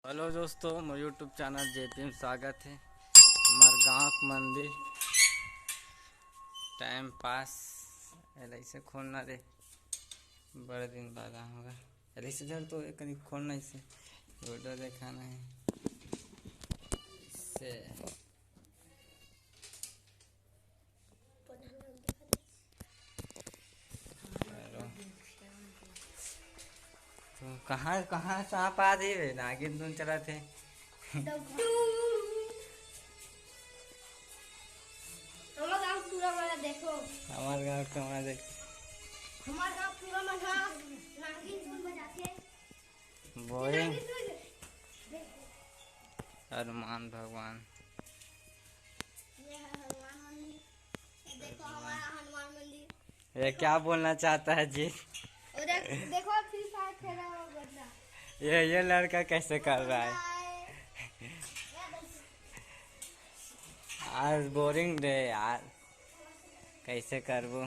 Hello दोस्तों, मेरे YouTube channel JP में स्वागत है। हमारे गांव का मंदिर टाइम पास ऐसे खोलना रे बड़े दिन बाद होगा। ऐसे जर तो कहीं खोलना इसे वीडियो दिखाना है इससे। तो कहाँ कहाँ सांप आ रही है नागिन तुम चला थे। देखो हमारे गाँव का हमारा देख हमारे गांव पूरा मना नागिन धुन बजाते बोरिंग हनुमान भगवान। ये है हनुमान मंदिर। ये देखो हमारा हनुमान मंदिर। ये क्या बोलना चाहता है जी? और देखो फ्री फायर खेल रहा है बंदा। ये लड़का कैसे कर रहा है? आज बोरिंग डे यार, कैसे करबो।